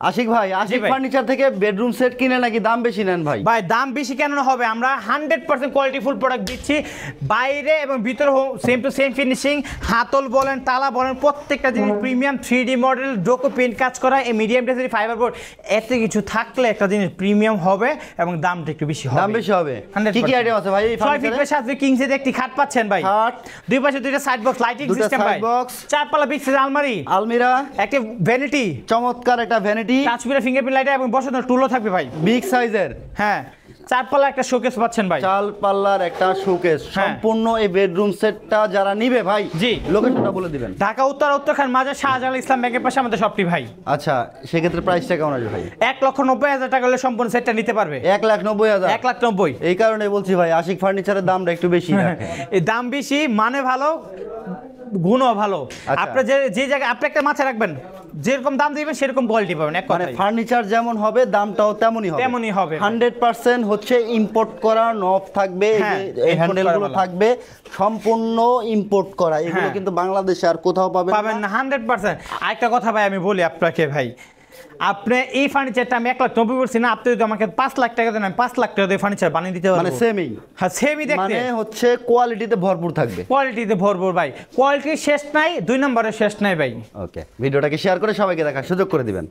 আশিক ভাই, আশিক ফার্নিচার থেকে bedroom set কিনে নাকি দাম বেশি নেন ভাই? ভাই দাম বেশি কেন হবে, আমরা 100% কোয়ালিটিফুল প্রোডাক্ট দিচ্ছি, বাইরে এবং ভিতরে সেম টু সেম ফিনিশিং, হাতল বলেন তালা বলেন প্রত্যেকটা জিনিস প্রিমিয়াম 3D মডেল ডোকো প্রিন্ট কাজ করা, এই মিডিয়াম ডেন্সিটি ফাইবার বোর্ড, এত কিছু থাকলে একটা জিনিস প্রিমিয়াম হবে এবং দামটা একটু বেশি হবে। দাম বেশি হবে, কি কি আইটেম আছে ভাই এই ফার্নিচারে? 6 ফিট সাথে কিং সাইজ একটি খাট পাচ্ছেন ভাই, খাট, দুই পাশে দুইটা সাইড বক্স লাইটিং সিস্টেম ভাই, চার পাল্লা বিগ সাইজ আলমারি, আলমিরা, একটা ভ্যানিটি, চমৎকার একটা ভ্যানিটি, টাচ ফিঙ্গারপ্রিন্ট লাইট এবং বসানোর টুলও থাকবে ভাই বিগ সাইজের। হ্যাঁ, চার পাল্লা একটা শোকেস পাচ্ছেন ভাই, চার পাল্লার একটা শোকেস। সম্পূর্ণ এই বেডরুম সেটটা যারা নিবে ভাই, জি লোকেশনটা বলে দিবেন। ঢাকা উত্তরখান মাঝে শাহজালাল ইসলাম ব্যাংকের পাশে আমাদের শপটি ভাই। আচ্ছা, সেক্ষেত্রে প্রাইসটা কেমন আসবে ভাই? 1,90,000 টাকা হলে সম্পূর্ণ সেটটা নিতে পারবে। 1,90,000? 1,90,000। এই কারণে বলছি ভাই, আশিক ফার্নিচারের দামটা একটু বেশি। এই দাম বেশি মানে ভালো, গুণও ভালো। আপনি যে জায়গায় আপনি একটা মাথায় রাখবেন, যেরকম দাম দিবেন সেরকম কোয়ালিটি পাবেন। এক মানে ফার্নিচার যেমন হবে দামটাও তেমনই হবে। 100% হচ্ছে ইম্পোর্ট করা নব থাকবে, এই হ্যান্ডেলগুলো থাকবে সম্পূর্ণ ইম্পোর্ট করা। এগুলো কিন্তু বাংলাদেশে আর কোথাও পাবেন না 100%। আরেকটা কথা ভাই আমি বলি আপনাকে ভাই, আপনি এই ফার্নিচারটা আমি 1,90,000 বলছি না, আপনি যদি আমাকে 5 লাখ টাকা দেন, আমি 5 লাখ টাকা দিয়ে ফার্নিচার বানিয়ে দিতে পারবো। মানে সেমই? হ্যাঁ সেমই দেখতে, মানে হচ্ছে কোয়ালিটিতে ভরপুর থাকবে। কোয়ালিটিতে ভরপুর ভাই, কোয়ালিটি শেষ নাই, 2 নম্বরে শেষ নাই ভাই। ওকে, ভিডিওটাকে শেয়ার করে সবাইকে দেখার সুযোগ করে দিবেন।